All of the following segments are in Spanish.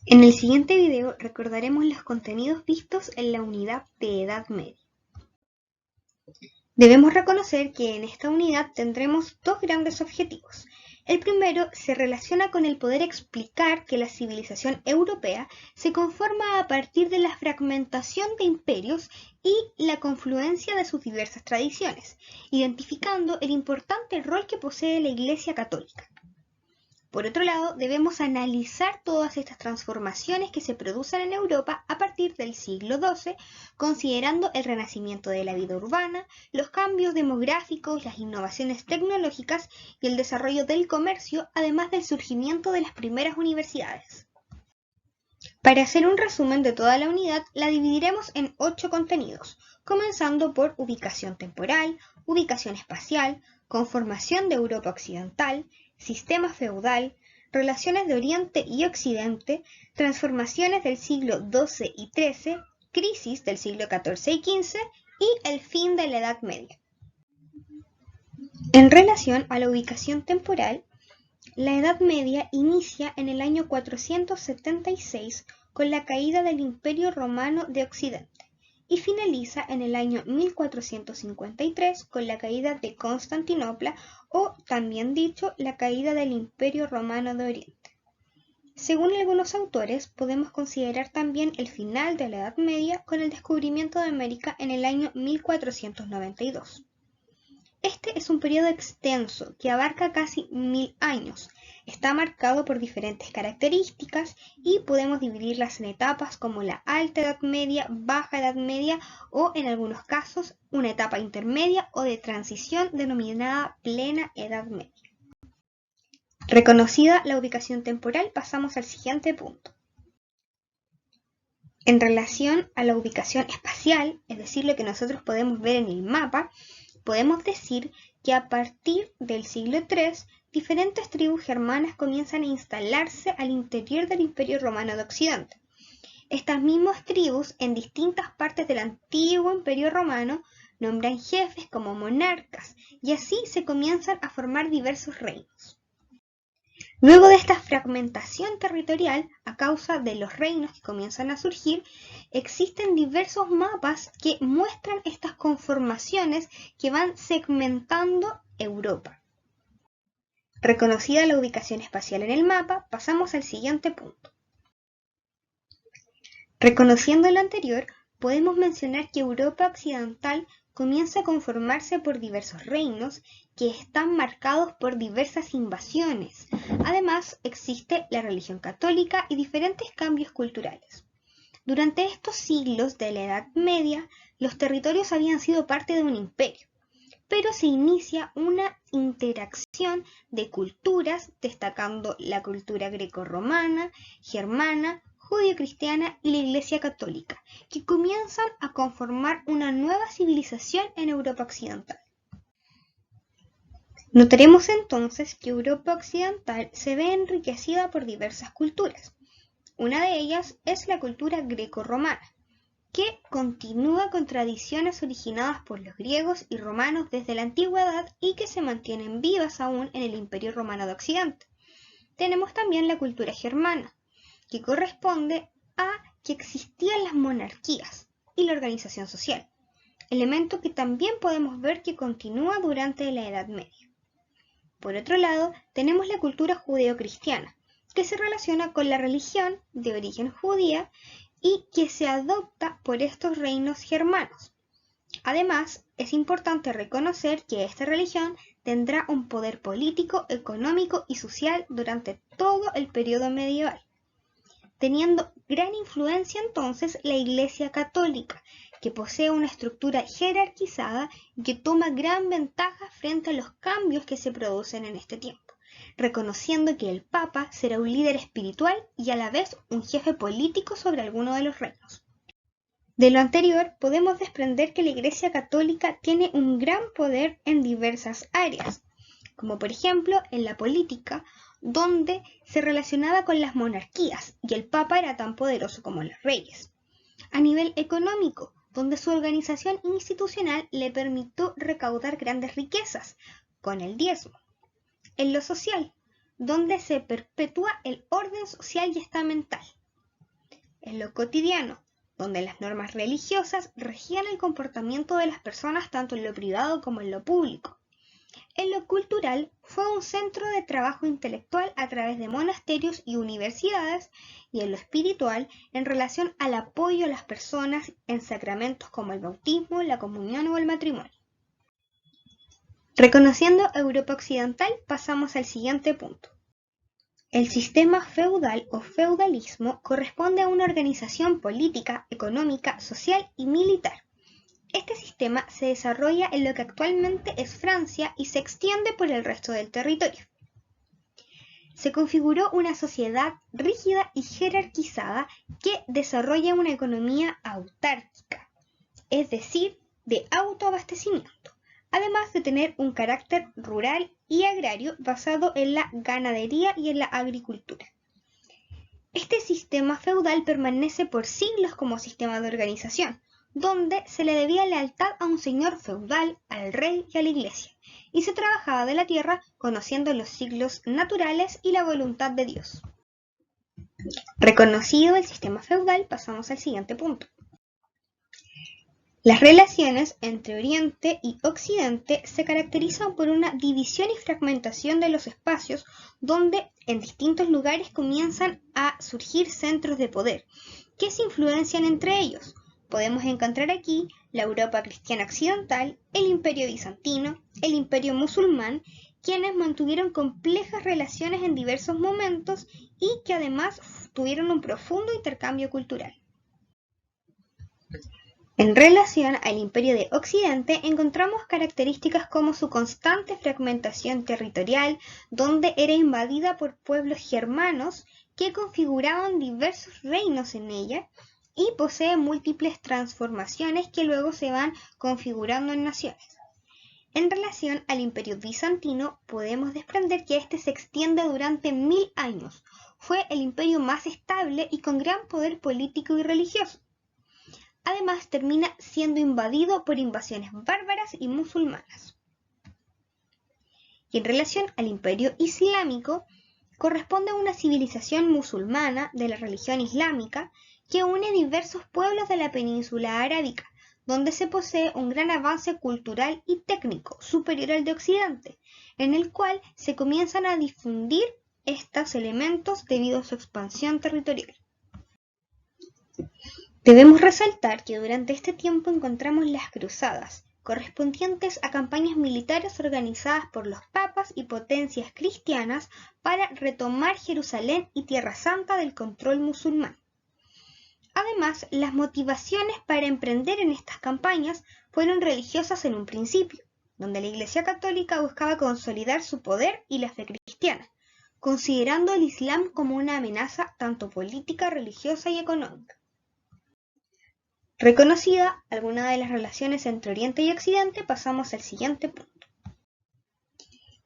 En el siguiente video recordaremos los contenidos vistos en la unidad de Edad Media. Debemos reconocer que en esta unidad tendremos dos grandes objetivos. El primero se relaciona con el poder explicar que la civilización europea se conforma a partir de la fragmentación de imperios y la confluencia de sus diversas tradiciones, identificando el importante rol que posee la Iglesia Católica. Por otro lado, debemos analizar todas estas transformaciones que se producen en Europa a partir del siglo XII, considerando el renacimiento de la vida urbana, los cambios demográficos, las innovaciones tecnológicas y el desarrollo del comercio, además del surgimiento de las primeras universidades. Para hacer un resumen de toda la unidad, la dividiremos en 8 contenidos, comenzando por ubicación temporal, ubicación espacial, conformación de Europa occidental, sistema feudal, relaciones de Oriente y Occidente, transformaciones del siglo XII y XIII, crisis del siglo XIV y XV y el fin de la Edad Media. En relación a la ubicación temporal, la Edad Media inicia en el año 476 con la caída del Imperio Romano de Occidente y finaliza en el año 1453 con la caída de Constantinopla o, también dicho, la caída del Imperio Romano de Oriente. Según algunos autores, podemos considerar también el final de la Edad Media con el descubrimiento de América en el año 1492. Este es un periodo extenso que abarca casi 1000 años. Está marcado por diferentes características y podemos dividirlas en etapas como la Alta Edad Media, Baja Edad Media o, en algunos casos, una etapa intermedia o de transición denominada Plena Edad Media. Reconocida la ubicación temporal, pasamos al siguiente punto. En relación a la ubicación espacial, es decir, lo que nosotros podemos ver en el mapa, podemos decir que a partir del siglo III, diferentes tribus germanas comienzan a instalarse al interior del Imperio Romano de Occidente. Estas mismas tribus, en distintas partes del antiguo Imperio Romano, nombran jefes como monarcas, y así se comienzan a formar diversos reinos. Luego de esta fragmentación territorial, a causa de los reinos que comienzan a surgir, existen diversos mapas que muestran estas conformaciones que van segmentando Europa. Reconocida la ubicación espacial en el mapa, pasamos al siguiente punto. Reconociendo lo anterior, podemos mencionar que Europa occidental comienza a conformarse por diversos reinos que están marcados por diversas invasiones. Además, existe la religión católica y diferentes cambios culturales. Durante estos siglos de la Edad Media, los territorios habían sido parte de un imperio, pero se inicia una interacción de culturas, destacando la cultura grecorromana, germana, judio-cristiana y la Iglesia Católica, que comienzan a conformar una nueva civilización en Europa Occidental. Notaremos entonces que Europa Occidental se ve enriquecida por diversas culturas. Una de ellas es la cultura grecorromana, que continúa con tradiciones originadas por los griegos y romanos desde la antigüedad y que se mantienen vivas aún en el Imperio Romano de Occidente. Tenemos también la cultura germana, que corresponde a que existían las monarquías y la organización social, elemento que también podemos ver que continúa durante la Edad Media. Por otro lado, tenemos la cultura judeo-cristiana, que se relaciona con la religión de origen judía y que se adopta por estos reinos germanos. Además, es importante reconocer que esta religión tendrá un poder político, económico y social durante todo el periodo medieval, teniendo gran influencia entonces la Iglesia Católica, que posee una estructura jerarquizada y que toma gran ventaja frente a los cambios que se producen en este tiempo, reconociendo que el Papa será un líder espiritual y a la vez un jefe político sobre alguno de los reinos. De lo anterior, podemos desprender que la Iglesia Católica tiene un gran poder en diversas áreas, como por ejemplo en la política, donde se relacionaba con las monarquías y el Papa era tan poderoso como los reyes. A nivel económico, donde su organización institucional le permitió recaudar grandes riquezas, con el diezmo. En lo social, donde se perpetúa el orden social y estamental, en lo cotidiano, donde las normas religiosas regían el comportamiento de las personas tanto en lo privado como en lo público. En lo cultural, fue un centro de trabajo intelectual a través de monasterios y universidades, y en lo espiritual, en relación al apoyo a las personas en sacramentos como el bautismo, la comunión o el matrimonio. Reconociendo Europa Occidental, pasamos al siguiente punto. El sistema feudal o feudalismo corresponde a una organización política, económica, social y militar. Este sistema se desarrolla en lo que actualmente es Francia y se extiende por el resto del territorio. Se configuró una sociedad rígida y jerarquizada que desarrolla una economía autárquica, es decir, de autoabastecimiento, además de tener un carácter rural y agrario basado en la ganadería y en la agricultura. Este sistema feudal permanece por siglos como sistema de organización, donde se le debía lealtad a un señor feudal, al rey y a la iglesia, y se trabajaba de la tierra conociendo los ciclos naturales y la voluntad de Dios. Reconocido el sistema feudal, pasamos al siguiente punto. Las relaciones entre Oriente y Occidente se caracterizan por una división y fragmentación de los espacios donde en distintos lugares comienzan a surgir centros de poder que se influencian entre ellos. Podemos encontrar aquí la Europa cristiana occidental, el Imperio bizantino, el Imperio musulmán, quienes mantuvieron complejas relaciones en diversos momentos y que además tuvieron un profundo intercambio cultural. En relación al Imperio de Occidente encontramos características como su constante fragmentación territorial, donde era invadida por pueblos germanos que configuraban diversos reinos en ella, y posee múltiples transformaciones que luego se van configurando en naciones. En relación al Imperio bizantino, podemos desprender que este se extiende durante 1000 años. Fue el imperio más estable y con gran poder político y religioso. Además, termina siendo invadido por invasiones bárbaras y musulmanas. Y en relación al Imperio islámico, corresponde a una civilización musulmana de la religión islámica que une diversos pueblos de la península arábica, donde se posee un gran avance cultural y técnico superior al de Occidente, en el cual se comienzan a difundir estos elementos debido a su expansión territorial. Debemos resaltar que durante este tiempo encontramos las cruzadas, correspondientes a campañas militares organizadas por los papas y potencias cristianas para retomar Jerusalén y Tierra Santa del control musulmán. Además, las motivaciones para emprender en estas campañas fueron religiosas en un principio, donde la Iglesia Católica buscaba consolidar su poder y la fe cristiana, considerando el Islam como una amenaza tanto política, religiosa y económica. Reconocida alguna de las relaciones entre Oriente y Occidente, pasamos al siguiente punto.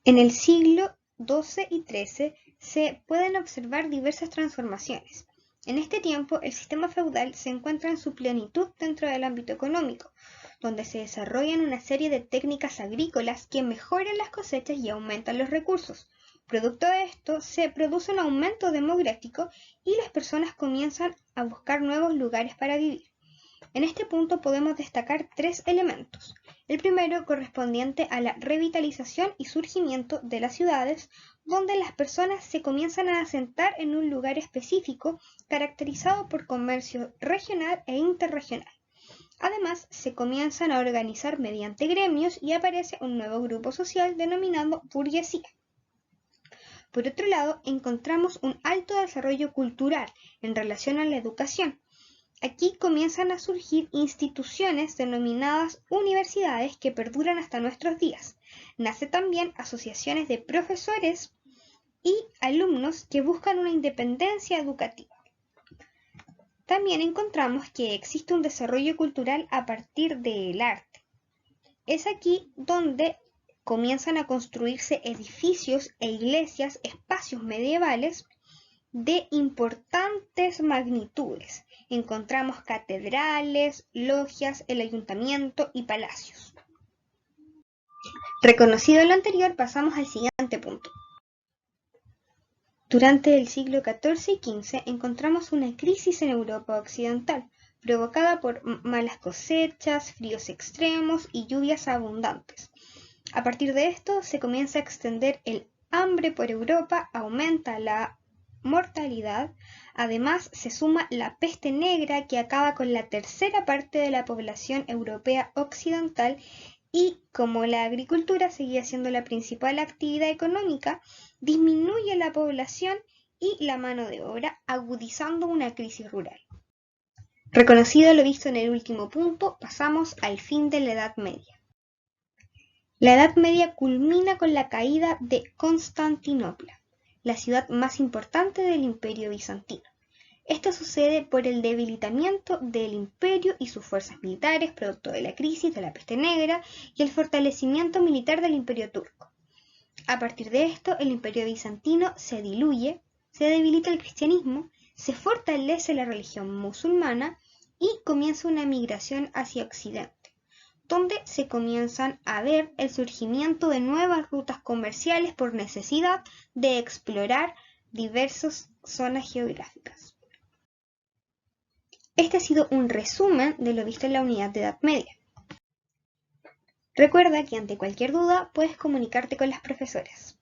En el siglo XII y XIII se pueden observar diversas transformaciones. En este tiempo, el sistema feudal se encuentra en su plenitud dentro del ámbito económico, donde se desarrollan una serie de técnicas agrícolas que mejoran las cosechas y aumentan los recursos. Producto de esto, se produce un aumento demográfico y las personas comienzan a buscar nuevos lugares para vivir. En este punto podemos destacar tres elementos. El primero correspondiente a la revitalización y surgimiento de las ciudades, donde las personas se comienzan a asentar en un lugar específico caracterizado por comercio regional e interregional. Además, se comienzan a organizar mediante gremios y aparece un nuevo grupo social denominado burguesía. Por otro lado, encontramos un alto desarrollo cultural en relación a la educación. Aquí comienzan a surgir instituciones denominadas universidades que perduran hasta nuestros días. Nace también asociaciones de profesores y alumnos que buscan una independencia educativa. También encontramos que existe un desarrollo cultural a partir del arte. Es aquí donde comienzan a construirse edificios e iglesias, espacios medievales de importantes magnitudes. Encontramos catedrales, logias, el ayuntamiento y palacios. Reconocido lo anterior, pasamos al siguiente punto. Durante el siglo XIV y XV encontramos una crisis en Europa occidental, provocada por malas cosechas, fríos extremos y lluvias abundantes. A partir de esto se comienza a extender el hambre por Europa, aumenta la mortalidad, además se suma la peste negra que acaba con la tercera parte de la población europea occidental y como la agricultura seguía siendo la principal actividad económica, disminuye la población y la mano de obra, agudizando una crisis rural. Reconocido lo visto en el último punto, pasamos al fin de la Edad Media. La Edad Media culmina con la caída de Constantinopla, la ciudad más importante del Imperio Bizantino. Esto sucede por el debilitamiento del imperio y sus fuerzas militares, producto de la crisis de la peste negra y el fortalecimiento militar del imperio turco. A partir de esto, el imperio bizantino se diluye, se debilita el cristianismo, se fortalece la religión musulmana y comienza una migración hacia Occidente, donde se comienzan a ver el surgimiento de nuevas rutas comerciales por necesidad de explorar diversas zonas geográficas. Este ha sido un resumen de lo visto en la unidad de Edad Media. Recuerda que ante cualquier duda puedes comunicarte con las profesoras.